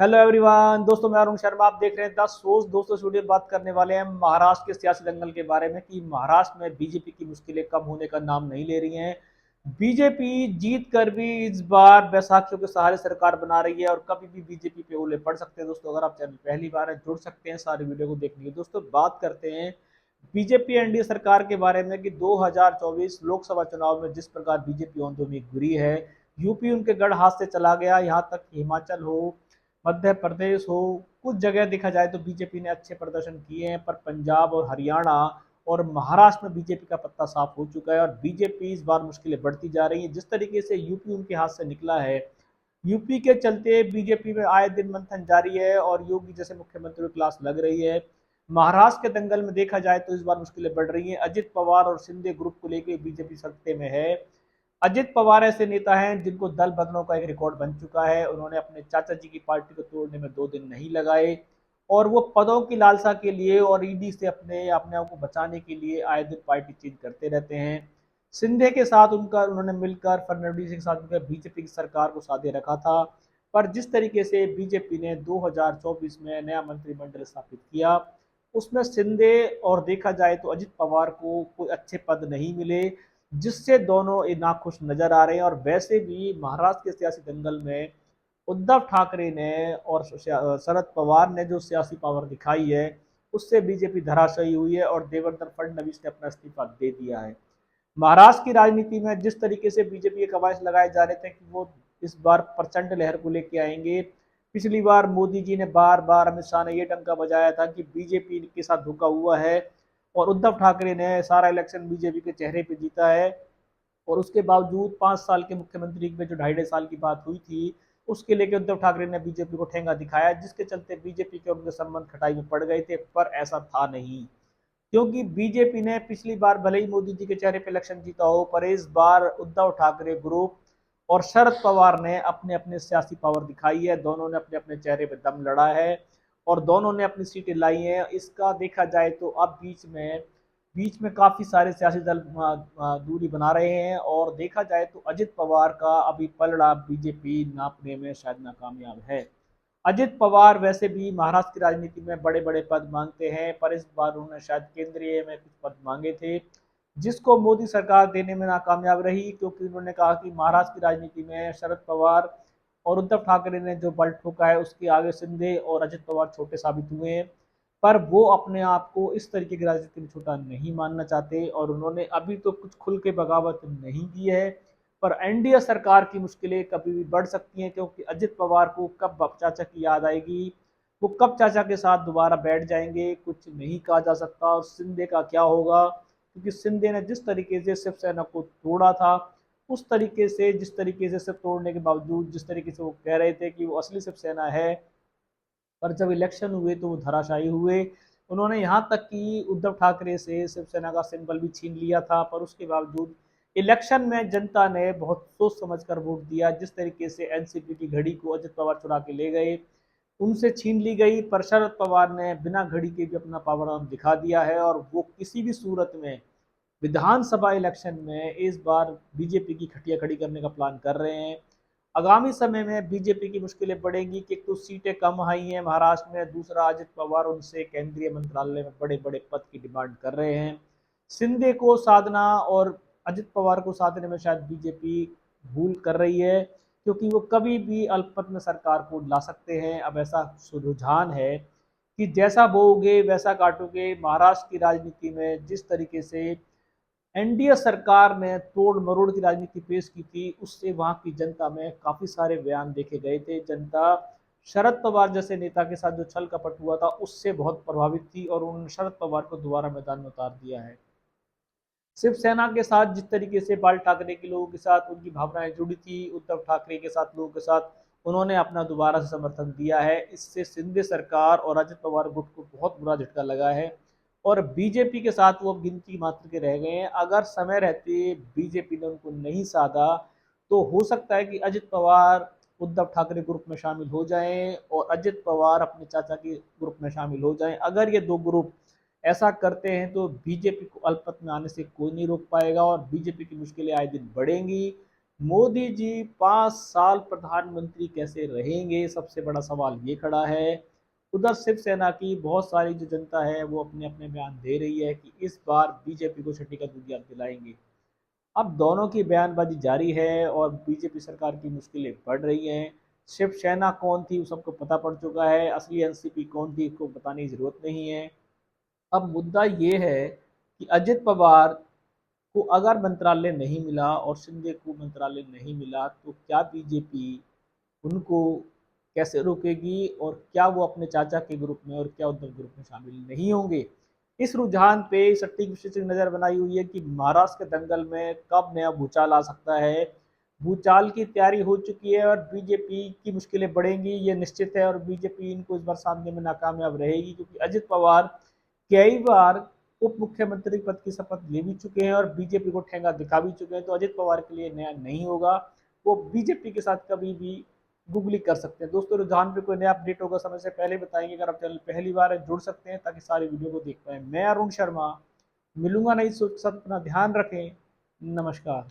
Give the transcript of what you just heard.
Hello everyone, दोस्तों मैं अरुण शर्मा। आप देख रहे हैं 10 सोच। दोस्तों स्टूडियो बात करने वाले हैं महाराष्ट्र के सियासी दंगल के बारे में कि महाराष्ट्र में बीजेपी की मुश्किलें कम होने का नाम नहीं ले रही हैं। बीजेपी जीत कर भी इस बार बैसाखियों के सहारे सरकार बना रही है और कभी भी बीजेपी पे ओले पड़ सकते हैं। दोस्तों अगर आप चैनल पहली बार है जुड़ सकते हैं सारे वीडियो को देखने के। दोस्तों बात करते हैं बीजेपी एनडीए सरकार के बारे में कि 2024 लोकसभा चुनाव में जिस प्रकार बीजेपी औंधे में घुरी है, यूपी उनके गढ़ हाथ से चला गया। यहाँ तक कि हिमाचल हो, मध्य प्रदेश हो, कुछ जगह देखा जाए तो बीजेपी ने अच्छे प्रदर्शन किए हैं, पर पंजाब और हरियाणा और महाराष्ट्र में बीजेपी का पत्ता साफ हो चुका है और बीजेपी इस बार मुश्किलें बढ़ती जा रही हैं। जिस तरीके से यूपी उनके हाथ से निकला है, यूपी के चलते बीजेपी में आए दिन मंथन जारी है और योगी जैसे मुख्यमंत्री की क्लास लग रही है। महाराष्ट्र के दंगल में देखा जाए तो इस बार मुश्किलें बढ़ रही हैं। अजित पवार और शिंदे ग्रुप को लेकर बीजेपी सत्ते में है। अजित पवार ऐसे नेता हैं जिनको दल बदलों का एक रिकॉर्ड बन चुका है। उन्होंने अपने चाचा जी की पार्टी को तोड़ने में 2 दिन नहीं लगाए और वो पदों की लालसा के लिए और ईडी से अपने अपने आप को बचाने के लिए आए दिन पार्टी चेंज करते रहते हैं। सिंधे के साथ उनका उन्होंने मिलकर फडणवीस के साथ मिलकर बीजेपी की सरकार को साधे रखा था। पर जिस तरीके से बीजेपी ने 2024 में नया मंत्रिमंडल स्थापित किया, उसमें सिंधे और देखा जाए तो अजित पवार को कोई अच्छे पद नहीं मिले, जिससे दोनों नाखुश नजर आ रहे हैं। और वैसे भी महाराष्ट्र के सियासी दंगल में उद्धव ठाकरे ने और शरद पवार ने जो सियासी पावर दिखाई है, उससे बीजेपी धराशायी हुई है और देवेंद्र फडणवीस ने अपना इस्तीफा दे दिया है। महाराष्ट्र की राजनीति में जिस तरीके से बीजेपी के कवायद लगाए जा रहे थे कि वो इस बार प्रचंड लहर को लेके आएंगे। पिछली बार मोदी जी ने बार बार, अमित शाह ने ये डंका बजाया था कि बीजेपी के साथ धोखा हुआ है और उद्धव ठाकरे ने सारा इलेक्शन बीजेपी के चेहरे पे जीता है। और उसके बावजूद 5 साल के मुख्यमंत्री में जो 2.5 साल की बात हुई थी, उसके लेके उद्धव ठाकरे ने बीजेपी को ठेंगा दिखाया, जिसके चलते बीजेपी के उनके संबंध खटाई में पड़ गए थे। पर ऐसा था नहीं, क्योंकि बीजेपी ने पिछली बार भले ही मोदी जी के चेहरे पर इलेक्शन जीता हो, पर इस बार उद्धव ठाकरे ग्रुप और शरद पवार ने अपने अपने सियासी पावर दिखाई है। दोनों ने अपने अपने चेहरे पर दम लड़ा है और दोनों ने अपनी सीटें लाई हैं। इसका देखा जाए तो अब बीच में काफी सारे सियासी दल दूरी बना रहे हैं और देखा जाए तो अजित पवार का अभी पलड़ा बीजेपी नापने में शायद नाकामयाब है। अजित पवार वैसे भी महाराष्ट्र की राजनीति में बड़े बड़े पद मांगते हैं, पर इस बार उन्होंने शायद केंद्रीय में कुछ पद मांगे थे, जिसको मोदी सरकार देने में नाकामयाब रही, क्योंकि उन्होंने कहा कि महाराष्ट्र की राजनीति में शरद पवार और उद्धव ठाकरे ने जो बल ठोका है, उसके आगे शिंदे और अजित पवार छोटे साबित हुए हैं। पर वो अपने आप को इस तरीके की राजनीति में छोटा नहीं मानना चाहते और उन्होंने अभी तो कुछ खुल के बगावत नहीं की है। पर एनडीए सरकार की मुश्किलें कभी भी बढ़ सकती हैं, क्योंकि अजित पवार को कब चाचा की याद आएगी, वो कब चाचा के साथ दोबारा बैठ जाएंगे, कुछ नहीं कहा जा सकता। और शिंदे का क्या होगा, क्योंकि शिंदे ने जिस तरीके से शिवसेना को तोड़ा था, उस तरीके से जिस तरीके से सब तोड़ने के बावजूद जिस तरीके से वो कह रहे थे कि वो असली शिवसेना है, पर जब इलेक्शन हुए तो वो धराशायी हुए। उन्होंने यहाँ तक कि उद्धव ठाकरे से शिवसेना का सिंबल भी छीन लिया था, पर उसके बावजूद इलेक्शन में जनता ने बहुत सोच समझकर वोट दिया। जिस तरीके से एनसीपी की घड़ी को अजित पवार चुरा के ले गए, उनसे छीन ली गई, पर शरद पवार ने बिना घड़ी के भी अपना पावर दिखा दिया है और वो किसी भी सूरत में विधानसभा इलेक्शन में इस बार बीजेपी की खटिया खड़ी करने का प्लान कर रहे हैं। आगामी समय में बीजेपी की मुश्किलें बढ़ेंगी कि कुछ सीटें कम आई हैं महाराष्ट्र में, दूसरा अजित पवार उनसे केंद्रीय मंत्रालय में बड़े बड़े पद की डिमांड कर रहे हैं। शिंदे को साधना और अजित पवार को साधने में शायद बीजेपी भूल कर रही है, क्योंकि वो कभी भी अल्पमत में सरकार को ला सकते हैं। अब ऐसा रुझान है कि जैसा बोओगे वैसा काटोगे। महाराष्ट्र की राजनीति में जिस तरीके से एनडीए सरकार ने तोड़ मरोड़ की राजनीति पेश की थी, उससे वहां की जनता में काफी सारे बयान देखे गए थे। जनता शरद पवार जैसे नेता के साथ जो छल कपट हुआ था, उससे बहुत प्रभावित थी और उन्होंने शरद पवार को दोबारा मैदान में उतार दिया है। शिवसेना के साथ जिस तरीके से बाल ठाकरे के लोगों के साथ उनकी भावनाएं जुड़ी थी, उद्धव ठाकरे के साथ लोगों के साथ उन्होंने अपना दोबारा से समर्थन दिया है। इससे शिंदे सरकार और अजित पवार गुट को बहुत बुरा झटका लगा है और बीजेपी के साथ वो अब गिनती मात्र के रह गए हैं। अगर समय रहते बीजेपी ने उनको नहीं साधा, तो हो सकता है कि अजित पवार उद्धव ठाकरे ग्रुप में शामिल हो जाएं और अजित पवार अपने चाचा के ग्रुप में शामिल हो जाएं। अगर ये दो ग्रुप ऐसा करते हैं तो बीजेपी को अल्पमत में आने से कोई नहीं रोक पाएगा और बीजेपी की मुश्किलें आए दिन बढ़ेंगी। मोदी जी 5 साल प्रधानमंत्री कैसे रहेंगे, सबसे बड़ा सवाल ये खड़ा है। उधर शिवसेना की बहुत सारी जो जनता है वो अपने अपने बयान दे रही है कि इस बार बीजेपी को छठी का दूध याद दिलाएंगे। अब दोनों की बयानबाजी जारी है और बीजेपी सरकार की मुश्किलें बढ़ रही हैं। शिवसेना कौन थी वो सबको पता पड़ चुका है, असली एनसीपी कौन थी इसको बताने की जरूरत नहीं है। अब मुद्दा ये है कि अजित पवार को अगर मंत्रालय नहीं मिला और शिंदे को मंत्रालय नहीं मिला तो क्या बीजेपी उनको कैसे रोकेगी, और क्या वो अपने चाचा के ग्रुप में और क्या उद्धव ग्रुप में शामिल नहीं होंगे। इस रुझान पे सटीक विश्लेषक नजर बनाई हुई है कि महाराष्ट्र के दंगल में कब नया भूचाल आ सकता है। भूचाल की तैयारी हो चुकी है और बीजेपी की मुश्किलें बढ़ेंगी ये निश्चित है, और बीजेपी इनको इस बार सामने में नाकामयाब रहेगी क्योंकि अजित पवार कई बार उप मुख्यमंत्री पद की शपथ ले भी चुके हैं और बीजेपी को ठेंगा दिखा भी चुके हैं। तो अजित पवार के लिए नया नहीं होगा, वो बीजेपी के साथ कभी भी गूगली कर सकते हैं। दोस्तों रुझान पे कोई नया अपडेट होगा समय से पहले बताएंगे। अगर आप चैनल पहली बार है जुड़ सकते हैं ताकि सारी वीडियो को देख पाए। मैं अरुण शर्मा मिलूंगा नई सोच, सब अपना ध्यान रखें। नमस्कार।